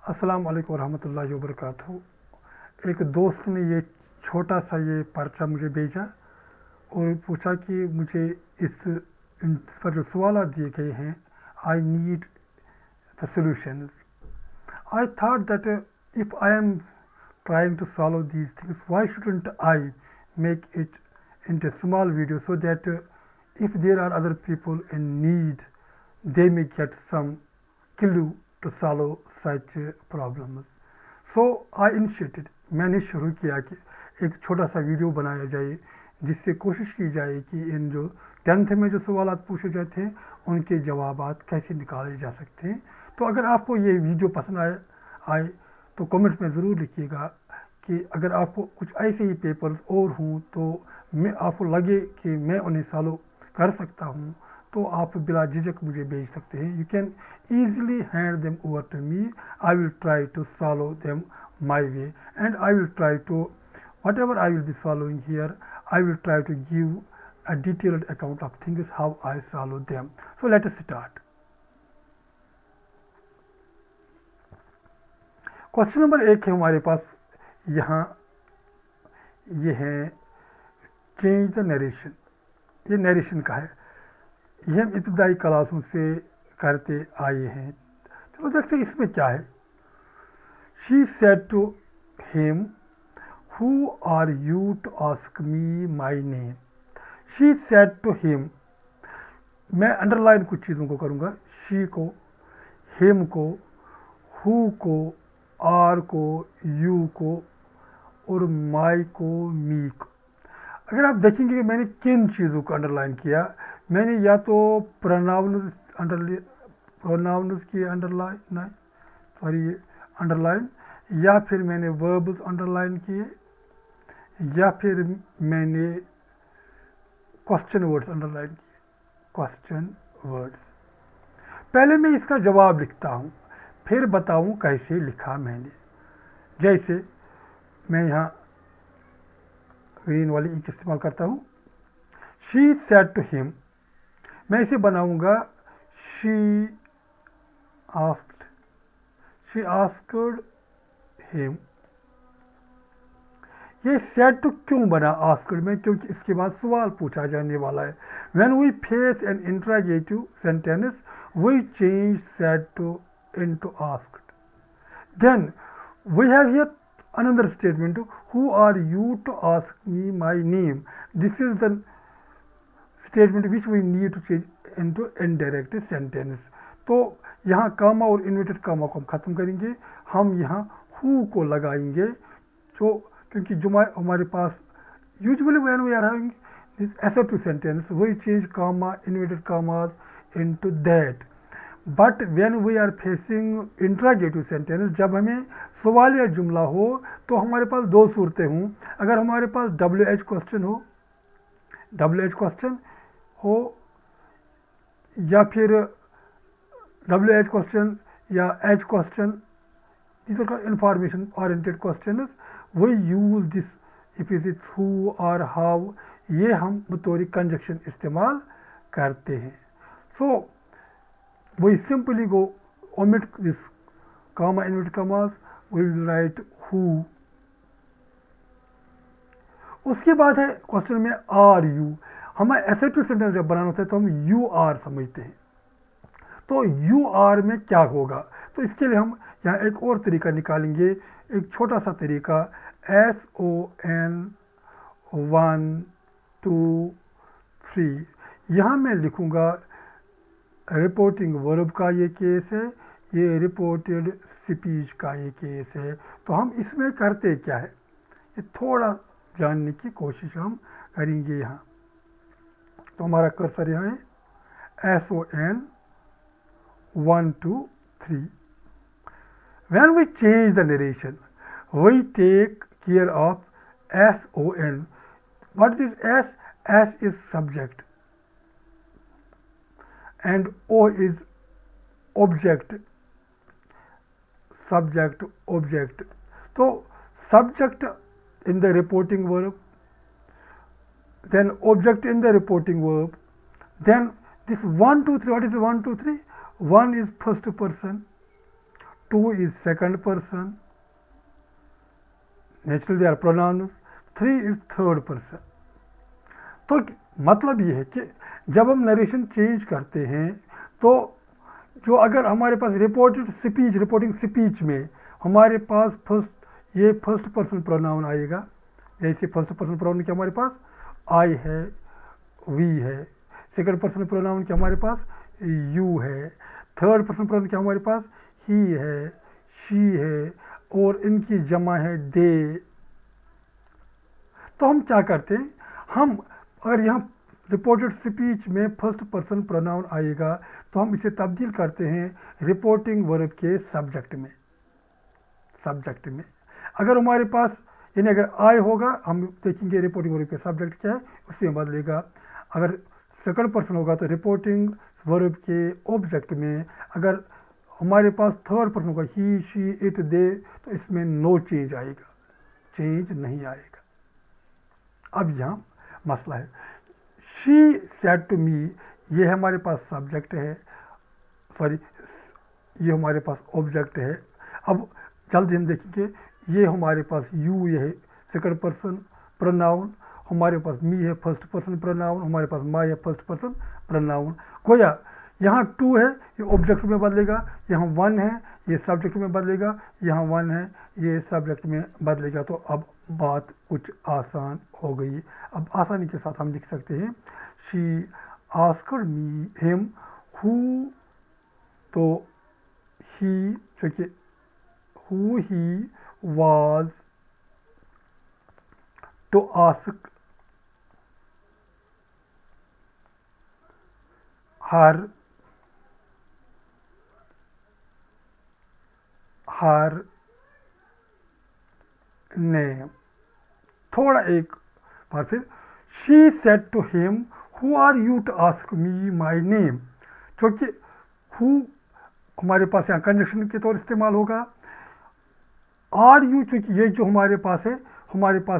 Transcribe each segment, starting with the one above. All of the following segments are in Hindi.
अस्सलाम वालेकुम रहमतुल्लाहि व बरकातहू। एक दोस्त ने ये छोटा सा ये पर्चा मुझे भेजा और पूछा कि मुझे इस पर जो सवाल दिए गए हैं, I need the solutions. I thought that if I am trying to solve these things, why shouldn't I make it into a small video so that if there are other people in need, they may get some clue to solve such problems. So I initiated, मैंने शुरू किया कि एक छोटा सा वीडियो बनाया जाए जिससे कोशिश की जाए कि इन जो 10th में जो सवाल पूछे जाते हैं उनके जवाब कैसे निकाले जा सकते हैं। तो अगर आपको ये वीडियो पसंद आए तो कमेंट में ज़रूर लिखिएगा कि अगर आपको कुछ ऐसे ही पेपर्स और हों तो मैं आपको लगे कि मैं उन्हें सॉल्व कर सकता हूँ तो आप बिला झिझक मुझे भेज सकते हैं। You can easily hand them over to me. I will try to solve them my way and I will try to whatever I will be solving here, I will try to give a detailed account of things how I solve them. So let us start. Question number 1 है हमारे पास यहाँ, ये है चेंज द नरेशन। ये नरेशन का है, ये हम इब्तदाई क्लासों से करते आए हैं। चलो देखते हैं इसमें क्या है। She said to him, Who are you to ask me my name? She said to him. मैं अंडरलाइन कुछ चीज़ों को करूँगा, शी को, हिम को, हु को, आर को, यू को और माई को, मी को। अगर आप देखेंगे कि मैंने किन चीज़ों को अंडरलाइन किया, मैंने या तो प्रोनाउंस किए अंडरलाइन, या फिर मैंने वर्ब्स अंडरलाइन किए, या फिर मैंने क्वेश्चन वर्ड्स अंडरलाइन किए। क्वेश्चन वर्ड्स पहले मैं इसका जवाब लिखता हूँ, फिर बताऊँ कैसे लिखा मैंने। जैसे मैं यहाँ ग्रीन वाली इंक इस्तेमाल करता हूँ। शी सेड टू हिम, मैं इसे बनाऊँगा शी आस्क्ड हिम। ये सेड टू क्यों बना आस्क्ड में? क्योंकि इसके बाद सवाल पूछा जाने वाला है। When we face an interrogative sentence we change said to into asked. Then we have here another statement, who are you to ask me my name? This is the statement which we need to change into indirect sentence. तो यहाँ कामा और इन्वर्टेड कामा को हम ख़त्म करेंगे, हम यहाँ who को लगाएंगे जो, क्योंकि जो हमारे पास usually when we are having this assertive sentence we change comma inverted commas into that, but when we are facing interrogative sentence, जब हमें सवालिया जुमला हो तो हमारे पास दो सूरतें हों। अगर हमारे पास WH क्वेश्चन हो या फिर WH क्वेश्चन या H question, these are called information oriented questions, we use this if is it who or how, ये हम बतौर कंजक्शन इस्तेमाल करते हैं। सो we simply go omit this comma inverted commas, we will write who। उसके बाद है क्वेश्चन में आर यू। हमें एसेटिव सेंटेंस जब बनाना होता है तो हम यू आर समझते हैं, तो यू आर में क्या होगा? तो इसके लिए हम यहाँ एक और तरीका निकालेंगे, एक छोटा सा तरीका, SON 1 2 3। यहाँ मैं लिखूँगा रिपोर्टिंग वर्ब का ये केस है, ये रिपोर्टेड स्पीच का ये केस है। तो हम इसमें करते क्या है, ये थोड़ा जानने की कोशिश हम करेंगे। यहाँ तो हमारा कर्सर यहाँ है SON 1 2 3। When we change the narration, we take care of SON. What is S? S is subject and O is object, subject object. So subject in the reporting verb, then object in the reporting verb, then this 1 2 3. What is 1 2 3? 1 is first person, 2 is second person, natural they are pronouns, 3 is third person. तो मतलब ये है कि जब हम नरेशन चेंज करते हैं तो जो अगर हमारे पास रिपोर्टिंग स्पीच में हमारे पास फर्स्ट पर्सन प्रोनाउन आएगा, जैसे फर्स्ट पर्सन प्रोनाउन क्या हमारे पास आई है, वी है, सेकंड पर्सन प्रोनाउन क्या हमारे पास यू है, थर्ड पर्सन प्रोनाउन क्या हमारे पास ही है, शी है, और इनकी जमा है दे। तो हम क्या करते हैं, हम अगर यहाँ रिपोर्टेड स्पीच में फर्स्ट पर्सन प्रोनाउन आएगा तो हम इसे तब्दील करते हैं रिपोर्टिंग वर्ब के सब्जेक्ट में। अगर हमारे पास यानी अगर आई होगा हम देखेंगे रिपोर्टिंग वर्ब के सब्जेक्ट क्या है, उसे बदलेगा। अगर सेकंड पर्सन होगा तो रिपोर्टिंग वर्ब के ऑब्जेक्ट में। अगर हमारे पास थर्ड पर्सन होगा ही, शी, इट, दे, तो इसमें नो चेंज आएगा, चेंज नहीं आएगा। अब यहाँ मसला है, शी सेड टू मी, ये हमारे पास सब्जेक्ट है, सॉरी ये हमारे पास ऑब्जेक्ट है। अब जल्दी हम देखेंगे, ये हमारे पास यू ये है सेकंड पर्सन प्रोनाउन, हमारे पास मी है फर्स्ट पर्सन प्रोनाउन, हमारे पास माई है फर्स्ट पर्सन प्रोनाउन। गोया यहाँ 2 है ये ऑब्जेक्ट में बदलेगा, यहाँ 1 है ये सब्जेक्ट में बदलेगा, यहाँ 1 है ये सब्जेक्ट में बदलेगा। तो अब बात कुछ आसान हो गई। अब आसानी के साथ हम लिख सकते हैं she asked me him who, तो ही चूँकि who he was to ask her name. थोड़ा एक बार फिर, she said to him who are you to ask me my name. क्योंकि हु हमारे पास यहाँ कंजक्शन के तौर इस्तेमाल होगा, आर यू चूँकि ये जो हमारे पास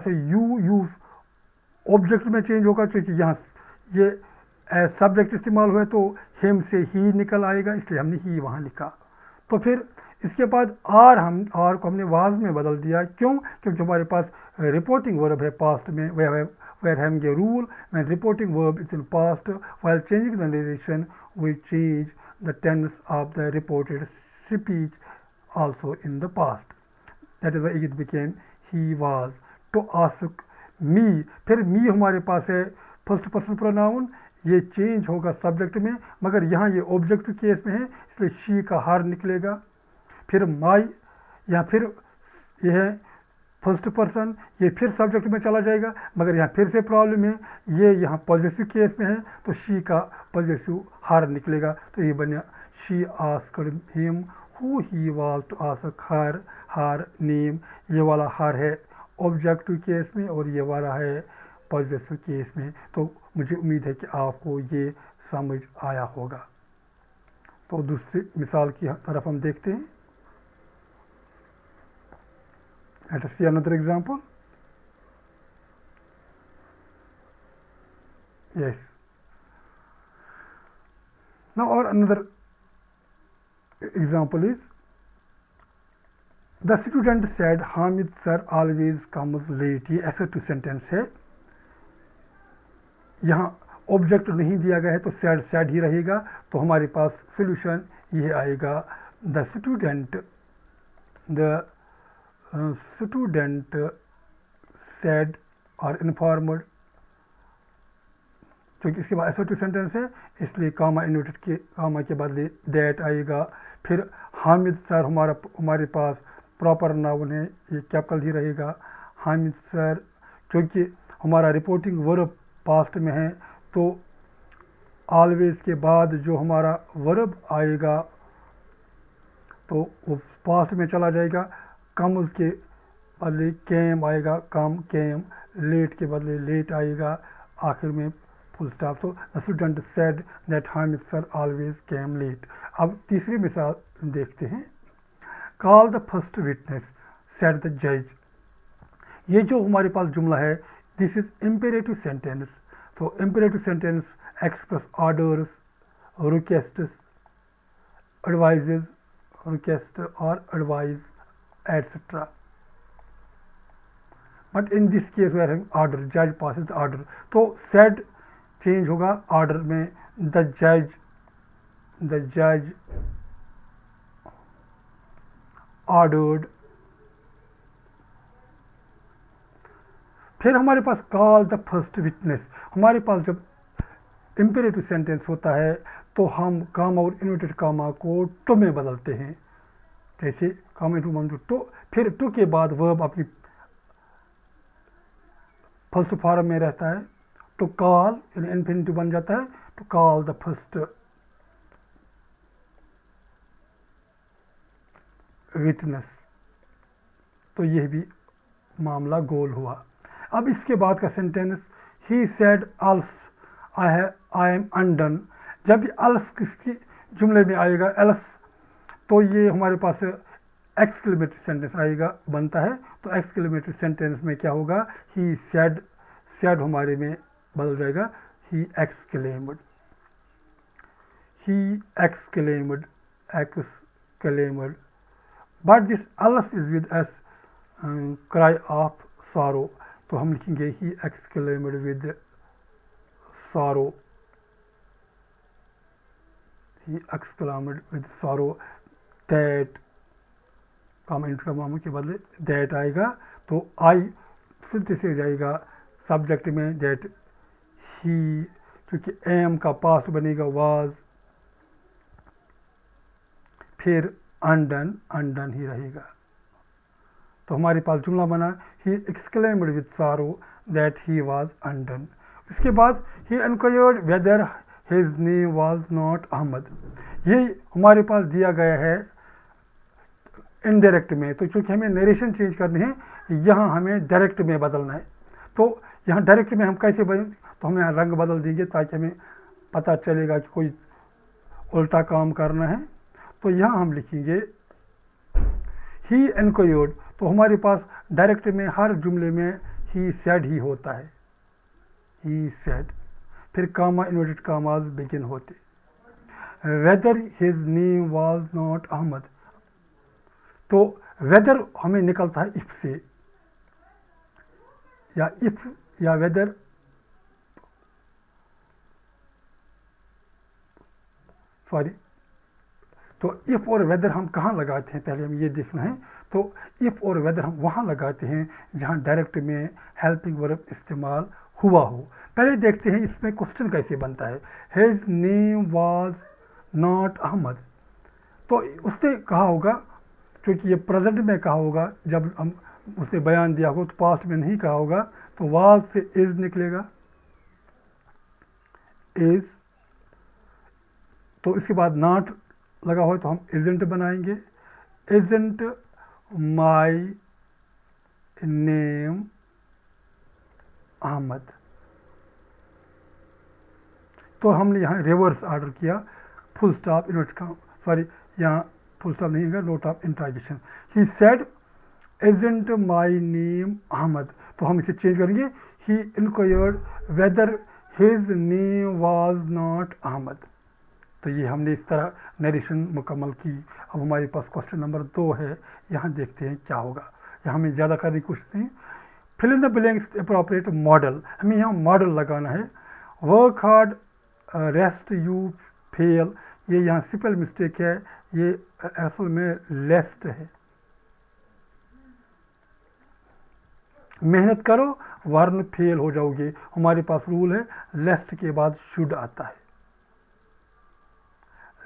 है यू ऑब्जेक्ट में चेंज होगा, क्योंकि यहाँ ये सब्जेक्ट इस्तेमाल हुआ तो हिम से ही निकल आएगा, इसलिए हमने ही वहाँ लिखा। तो फिर इसके बाद आर को हमने वाज में बदल दिया, क्यों? क्योंकि हमारे पास रिपोर्टिंग वर्ब है पास्ट में, we are having a rule when reporting verb is in past, while changing the narration we change the tense of the reported speech also in the past. That is why it became he was to ask me। फिर me हमारे पास है फर्स्ट पर्सन प्रोनाउन, ये चेंज होगा सब्जेक्ट में, मगर यहाँ ये ऑब्जेक्ट केस में है इसलिए शी का हार निकलेगा। फिर माई, यहाँ फिर ये है फर्स्ट पर्सन, ये फिर सब्जेक्ट में चला जाएगा, मगर यहाँ फिर से प्रॉब्लम है, ये यहाँ पॉजिटिव केस में है तो शी का पॉजिटिव हार निकलेगा। तो ये बना she asked him who he was to ask her name. ये वाला हार है ऑब्जेक्टिव केस में और ये वाला है पॉजिटिव केस में। तो मुझे उम्मीद है कि आपको ये समझ आया होगा। तो दूसरी मिसाल की तरफ हम देखते हैं। Let us see another example. Yes. Now our another example is, the student said Hamid sir always comes late। ये assertive sentence है, यहाँ ऑब्जेक्ट नहीं दिया गया है तो सैड ही रहेगा। तो हमारे पास सोल्यूशन ये आएगा, द स्टूडेंट सैड और इन्फॉर्मड, क्योंकि इसके बाद असर्टिव सेंटेंस है इसलिए कामा इन्वर्टेड के कामा के बदले दैट आएगा। फिर हामिद सर हमारे पास प्रॉपर नाउन है, ये कैपिटल ही रहेगा हामिद सर। क्योंकि हमारा रिपोर्टिंग वर्ब पास्ट में है तो ऑलवेज के बाद जो हमारा वर्ब आएगा तो वो पास्ट में चला जाएगा। कम्स के बदले कैम आएगा, कम कैम, लेट के बदले लेट आएगा, आखिर में फुल स्टॉप। तो the student said that Hamid sir always came late. अब तीसरी मिसाल देखते हैं, call the first witness said the जज। ये जो हमारे पास जुमला है दिस इज इम्पेरेटिव सेंटेंस। तो imperative sentence express orders, requests, advices, request or advice, etc. But in this case we are having order, judge passes the order. तो said चेंज होगा ऑर्डर में, द जज ऑर्डर्ड। फिर हमारे पास कॉल द फर्स्ट विटनेस। हमारे पास जब इम्पेरेटिव सेंटेंस होता है तो हम कामा और इन्वर्टेड कामा को टू में बदलते हैं। कैसे? कामा टू वन टू, फिर टू के बाद वर्ब अपनी फर्स्ट फॉर्म में रहता है। टू कॉल इन्फिनिटिव बन जाता है, to call the first witness. तो यह भी मामला गोल हुआ। अब इसके बाद का sentence, he said alas I am undone. जब भी अल्स किसकी जुमले में आएगा एल्स, तो ये हमारे पास एक्सक्लेमेटरी सेंटेंस आएगा, बनता है। तो एक्सक्लेमेटरी सेंटेंस में क्या होगा? ही सेड, सेड हमारे में बदल जाएगा he exclaimed, but this alas is with as cry of sorrow. तो हम लिखेंगे he exclaimed with sorrow, he exclaimed with sorrow that, comma इंटरकॉमा के बदले दैट आएगा। तो आई सिद्ध से जाएगा सब्जेक्ट में, दैट ही, क्योंकि एम का पास्ट बनेगा वाज, फिर अनडन, अनडन ही रहेगा। तो हमारे पास जुमला बना, he exclaimed with sorrow that he was undone. इसके बाद he inquired whether his name was not Ahmad. ये हमारे पास दिया गया है इनडायरेक्ट में, तो चूंकि हमें नरेशन चेंज करनी है, यहाँ हमें डायरेक्ट में बदलना है। तो यहाँ डायरेक्ट में हम कैसे बदल, तो हम यहाँ रंग बदल देंगे ताकि हमें पता चलेगा कि कोई उल्टा काम करना है। तो यहाँ हम लिखेंगे ही इंक्वायर्ड। तो हमारे पास डायरेक्ट में हर जुमले में ही सेड ही होता है, ही सेड, फिर कामा इन्वर्टेड कामाज बिगिन होते। Whether his name was not Ahmad, तो वेदर हमें निकलता है इफ से, या इफ या वेदर, सॉरी। तो इफ और वेदर हम कहाँ लगाते हैं, पहले हम ये देखना है। तो इफ और वेदर हम वहाँ लगाते हैं जहाँ डायरेक्ट में हेल्पिंग वर्ब इस्तेमाल हुआ हो। पहले देखते हैं इसमें क्वेश्चन कैसे बनता है। His name was not Ahmad, तो उसने कहा होगा, क्योंकि ये प्रेजेंट में कहा होगा, जब हम उसने बयान दिया होगा तो पास्ट में नहीं कहा होगा, तो वाज से इज निकलेगा, इज। तो इसके बाद नॉट लगा हो तो हम इजेंट बनाएंगे, इजेंट माई नेम अहमद। तो हमने यहाँ रिवर्स ऑर्डर किया, फुल स्टॉप इन्वर्ट, सॉरी यहाँ फुल स्टॉप नहीं है, note of interrogation. He said isn't my name Ahmad, तो हम इसे चेंज करेंगे, he inquired whether his name was not Ahmad. तो ये हमने इस तरह नरेशन मुकम्मल की। अब हमारे पास क्वेश्चन नंबर 2 है, यहाँ देखते हैं क्या होगा। यहाँ हमें ज़्यादा करने की कोशिश नहीं, fill in the blanks appropriate modal, हमें यहाँ मॉडल लगाना है। Work hard lest you fail, ये यहाँ सिंपल मिस्टेक है, ये असल में लेस्ट है। मेहनत करो वरन फेल हो जाओगे। हमारे पास रूल है लेस्ट के बाद शुड आता है,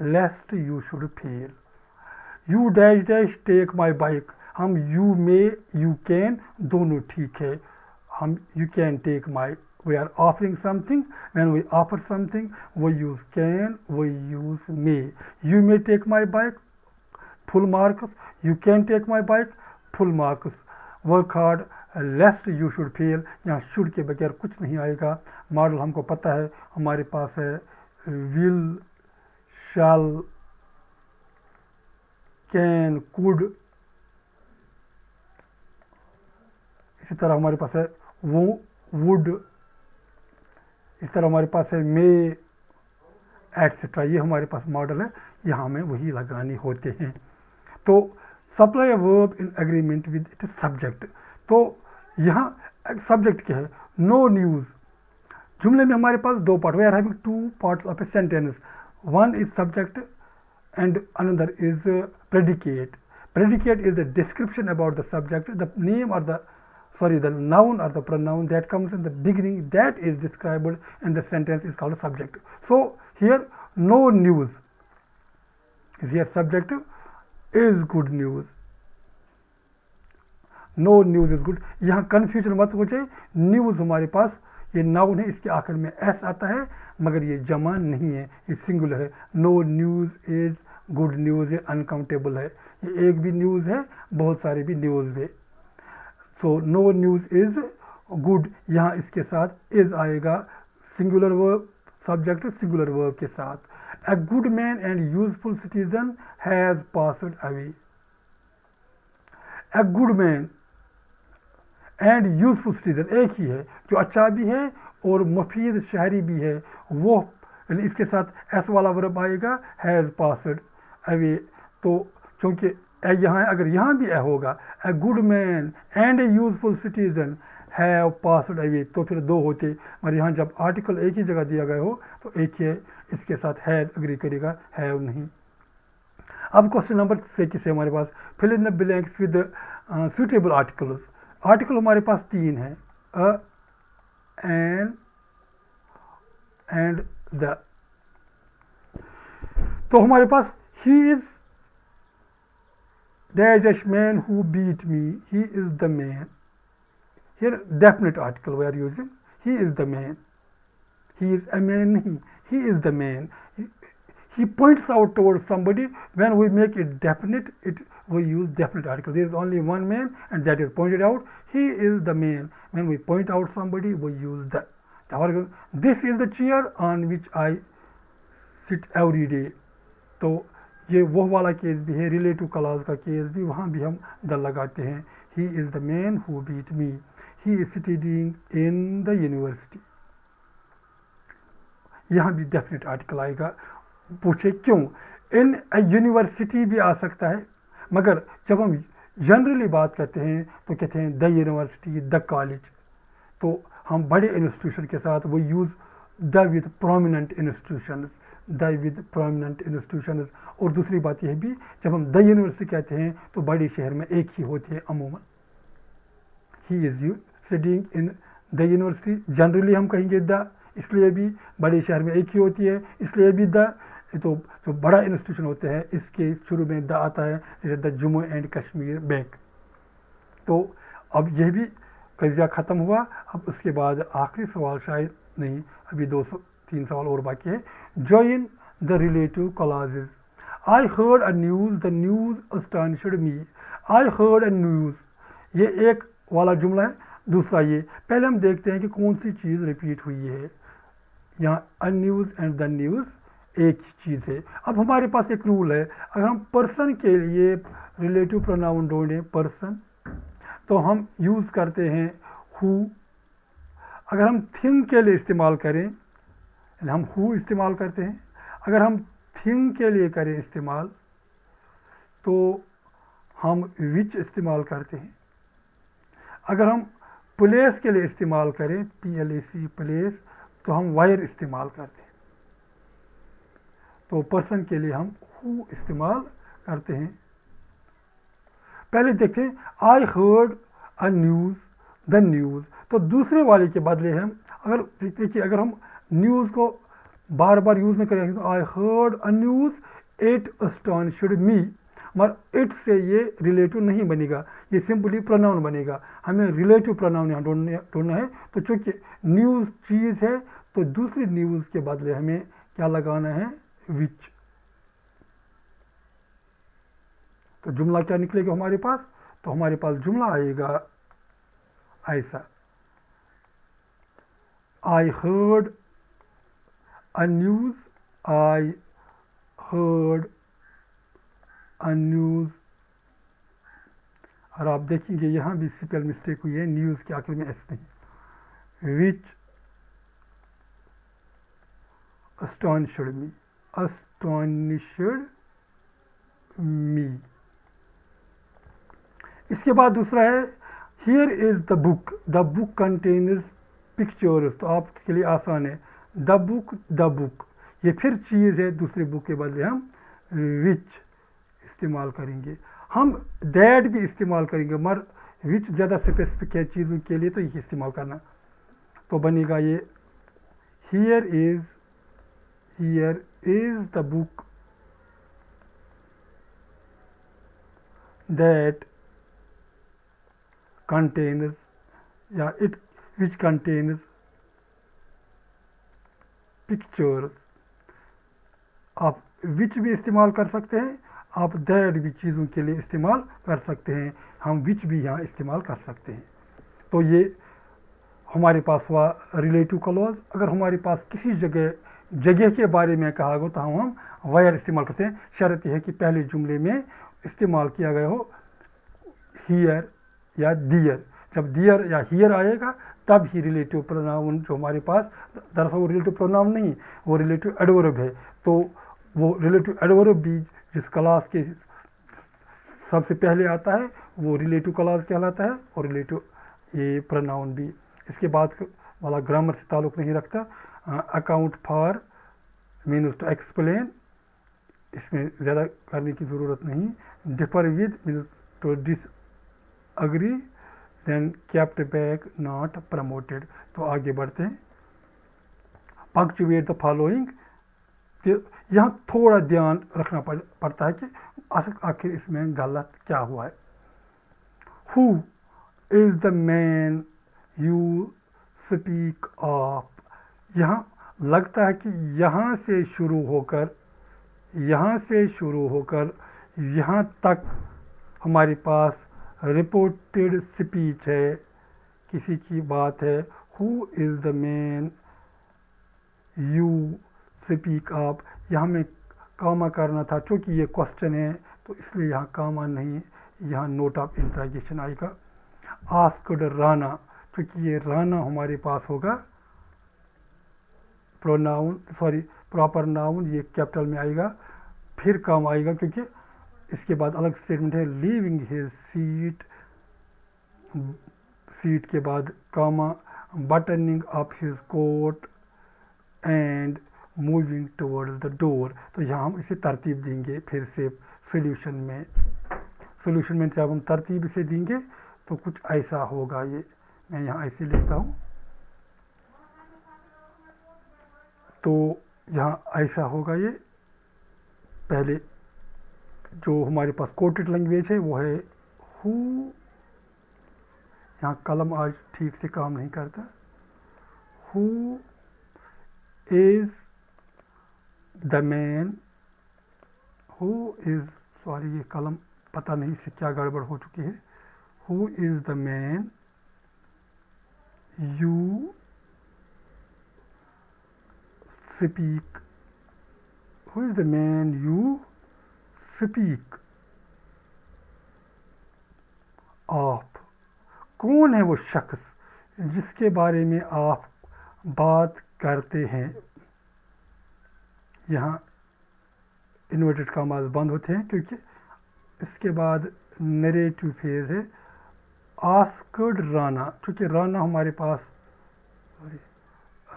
lest you should fail. You dash dash take my bike, हम यू मे यू कैन दोनों ठीक है। हम you can take my, we are offering something, when we offer something we use can, we use may. You may take my bike, full marks, you can take my bike, full marks. Work hard, lest you should fail, यहाँ शुड के बगैर कुछ नहीं आएगा। मॉडल हमको पता है, हमारे पास है विल, शैल, कैन, कुड। इसी तरह हमारे पास है वो, वुड, इस तरह हमारे पास है मे, एटसेट्रा। ये हमारे पास मॉडल है, यहाँ हमें वही लगाने होते हैं। तो supply verb in agreement with it subject. तो यहाँ सब्जेक्ट क्या है, नो न्यूज़। जुमले में हमारे पास दो part, we are having two parts of a sentence, one is subject and another is predicate. Predicate is the description about the subject, the name or the the noun or the pronoun that comes in the beginning that is described in the sentence is called a subject. So here no news is here, subject is good news, no news is good. यहाँ कन्फ्यूजन मत हो जाए, न्यूज़ हमारे पास ये नाउन है, इसके आखिर में एस आता है, मगर ये जमा नहीं है, ये सिंगुलर है। No news is good news, ये अनकाउंटेबल है, ये एक भी न्यूज़ है, बहुत सारे भी न्यूज़ है। So no news is good, यहाँ इसके साथ इज आएगा, singular verb, subject singular verb के साथ। A good man and useful citizen has passed away. A good man and useful citizen एक ही है, जो अच्छा भी है और मुफीद शहरी भी है, वो इसके साथ एस वाला वर्ब आएगा, हैज़ पास्ड अवे। तो चूँकि ए यहाँ है, अगर यहाँ भी ए होगा, ए good man and A useful citizen have passed away, तो फिर दो होते, मगर यहाँ जब आर्टिकल एक ही जगह दिया गया हो तो एक ही है, इसके साथ हैज़ अग्री करेगा, हैव नहीं। अब क्वेश्चन नंबर 6 है हमारे पास, fill in the blanks with suitable articles. Article हमारे पास तीन है, अ, एंड द। तो हमारे पास he is dash man who beat me, he is the man. Here definite article we are using, he is the man, he is a man नहीं, he is the man. He points out towards somebody. When we make it definite, we use definite article. There is only one man and that is pointed out. He is the man. When we point out somebody, we use the article. This is the chair on which I sit every day. तो ये वो वाला केस भी है, रिलेटिव क्लॉज का केस भी, वहाँ भी हम द लगाते हैं। He is the man who beat me. He is studying in the university. यहाँ भी डेफिनेट आर्टिकल आएगा। पूछे क्यों, इन यूनिवर्सिटी भी आ सकता है, मगर जब हम जनरली बात करते हैं तो कहते हैं द यूनिवर्सिटी, द कॉलेज। तो हम बड़े इंस्टीट्यूशन के साथ वो use the with prominent institutions, the with prominent institutions. और दूसरी बात यह भी, जब हम द यूनिवर्सिटी कहते हैं तो बड़े शहर में एक ही होती है अमूमन। He is you studying in the university, generally हम कहेंगे द, इसलिए भी बड़े शहर में एक ही होती है, इसलिए भी द। तो जो बड़ा इंस्टीट्यूशन होते हैं इसके शुरू में द आता है, जैसे the Jammu and Kashmir bank. तो अब यह भी कज़िया ख़त्म हुआ। अब उसके बाद आखिरी सवाल, शायद नहीं, अभी 203 सवाल और बाकी है। Join the relative clauses. I heard a news, the news astonished me. I heard a news, ये एक वाला जुमला है। दूसरा ये, पहले हम देखते हैं कि कौन सी चीज़ रिपीट हुई है। यहाँ a news and the news एक ही चीज़ है। अब हमारे पास एक रूल है, अगर हम पर्सन के लिए रिलेटिव प्रोनाउन ढूंढें, पर्सन, तो हम यूज़ करते हैं हु। अगर हम थिंग के लिए इस्तेमाल करें, हम हु इस्तेमाल करते हैं। अगर हम थिंग के लिए करें इस्तेमाल तो हम विच इस्तेमाल करते हैं। अगर हम प्लेस के लिए इस्तेमाल करें, PLAC प्लेस, तो हम वायर इस्तेमाल करते हैं। तो पर्सन के लिए हम हु इस्तेमाल करते हैं। पहले देखते हैं, आई heard a news, the news. तो दूसरे वाले के बदले हम, अगर देखिए, अगर हम न्यूज़ को बार बार यूज़ नहीं करेंगे तो I heard a news, it astonished me, मगर इट से ये रिलेटिव नहीं बनेगा, ये सिंपली प्रोनाउन बनेगा। हमें रिलेटिव प्रोनाउन यहाँ ढूंढना है। तो चूँकि न्यूज़ चीज़ है तो दूसरी न्यूज़ के बदले हमें क्या लगाना है, विच। तो जुमला क्या निकलेगा हमारे पास, तो हमारे पास जुमला आएगा ऐसा, आई heard a news, I heard a news. और आप देखेंगे यहाँ भी स्पेल मिस्टेक हुई है, न्यूज़ के आखिर में एस नहीं, विच अस्टॉनिश्ड मी, अस्टॉनिश्ड मी। इसके बाद दूसरा है here is the book contains pictures, तो आपके लिए आसान है। द बुक ये फिर चीज़ है, दूसरे बुक के बदले हम विच इस्तेमाल करेंगे, हम दैट भी इस्तेमाल करेंगे, मगर विच ज़्यादा स्पेसिफिक है चीज़ों के लिए, तो ये इस्तेमाल करना। तो बनेगा ये here is the book that contains या इट विच कंटेन्स पिक्चर्स। आप विच भी इस्तेमाल कर सकते हैं, आप दैट भी चीज़ों के लिए इस्तेमाल कर सकते हैं, हम विच भी यहाँ इस्तेमाल कर सकते हैं। तो ये हमारे पास हुआ रिलेटिव क्लॉज। अगर हमारे पास किसी जगह के बारे में कहा गया तो हम वायर इस्तेमाल करते हैं, शर्त यह है कि पहले जुमले में इस्तेमाल किया गया हो हियर या दियर। जब दियर या हियर आएगा तब ही रिलेटिव प्रोनाउन जो हमारे पास, दरअसल वो रिलेटिव प्रोनाउन नहीं, वो रिलेटिव एडवर्ब है। तो वो रिलेटिव एडवर्ब भी जिस क्लास के सबसे पहले आता है वो रिलेटिव क्लॉज कहलाता है, और रिलेटिव ये प्रोनाउन भी। इसके बाद वाला ग्रामर से ताल्लुक़ नहीं रखता। Account for means to explain, इसमें ज़्यादा करने की ज़रूरत नहीं। Differ with means to disagree, then kept back not promoted. तो आगे बढ़ते हैं। पंक्चुएट द फॉलोइंग, यहाँ थोड़ा ध्यान रखना पड़ता है कि आखिर इसमें गलत क्या हुआ है। Who is the man you speak of, यहाँ लगता है कि यहाँ से शुरू होकर यहाँ तक हमारे पास रिपोर्टेड स्पीच है, किसी की बात है। Who is the man you speak of, यहाँ में कामा करना था, चूँकि ये क्वेश्चन है तो इसलिए यहाँ कामा नहीं, यहाँ नोट ऑफ इंट्रोगेशन आएगा। आस्क्ड राना, चूँकि ये राना हमारे पास होगा प्रॉपर नाउन, ये कैपिटल में आएगा, फिर काम आएगा क्योंकि इसके बाद अलग स्टेटमेंट है। लीविंग हिज सीट के बाद comma, buttoning up his coat and moving towards the door. तो यहाँ हम इसे तरतीब देंगे फिर से सोल्यूशन में जब हम तरतीब इसे देंगे तो कुछ ऐसा होगा। ये मैं यहाँ ऐसे लिखता हूँ, तो यहाँ ऐसा होगा। ये पहले जो हमारे पास कोटेड लैंग्वेज है वो है हु, यहाँ कलम आज ठीक से काम नहीं करता। हु इज़ द मैन, ये कलम पता नहीं इससे क्या गड़बड़ हो चुकी है। Who is the man you speak, who is the man you speak of, कौन है वो शख्स जिसके बारे में आप बात करते हैं। यहाँ इन्वर्टेड कॉमास बंद होते हैं क्योंकि इसके बाद नरेटिव फेज है। आस्क्ड राना, चूँकि राना हमारे पास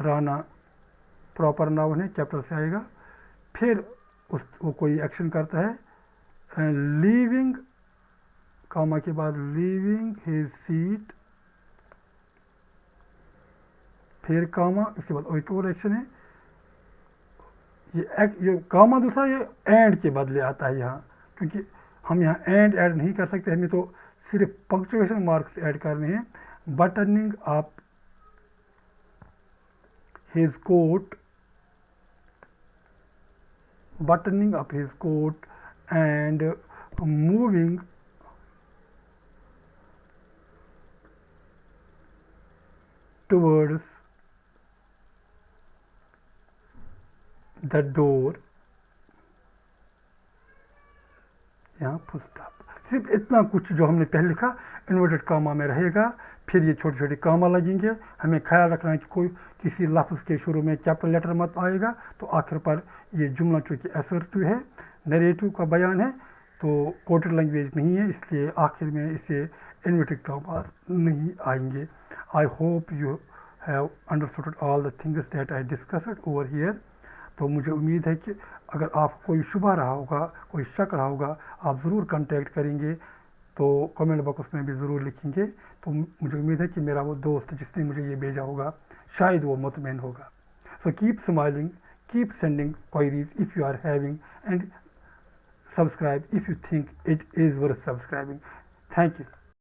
राना प्रॉपर नाउन है, कैपिटल से आएगा, फिर वो कोई एक्शन करता है। लीविंग कामा के बाद लीविंग हिज सीट, फिर कामा, इसके बाद एक और एक्शन है। ये कामा दूसरा ये एंड के बदले आता है यहाँ, क्योंकि हम यहाँ एंड ऐड नहीं कर सकते, हमें तो सिर्फ पंक्चुएशन मार्क्स ऐड करने हैं। Buttoning up his coat, buttoning up his coat and moving towards the door। यहाँ फुल स्टॉप, सिर्फ इतना कुछ जो हमने पहले लिखा इन्वर्टेड कामा में रहेगा, फिर ये छोटे छोटे कामा लगेंगे। हमें ख्याल रखना है कि कोई किसी लफ्ज़ के शुरू में कैपिटल लेटर मत आएगा, तो आखिर पर ये जुमला चूँकि असर्टिव है, नरेटिव का बयान है, तो कोटेड लैंग्वेज नहीं है, इसलिए आखिर में इसे इन्वर्टेड कॉमास नहीं आएंगे। I hope you have understood all the things that I discussed over here. तो मुझे उम्मीद है कि अगर आपको कोई शुबा रहा होगा, कोई शक रहा होगा, आप ज़रूर कांटेक्ट करेंगे, तो कमेंट बॉक्स में भी ज़रूर लिखेंगे। तो मुझे उम्मीद है कि मेरा वो दोस्त जिसने मुझे ये भेजा होगा शायद वो मुतमईन होगा। So keep smiling, keep sending queries if you are having, and subscribe if you think it is worth subscribing. Thank you.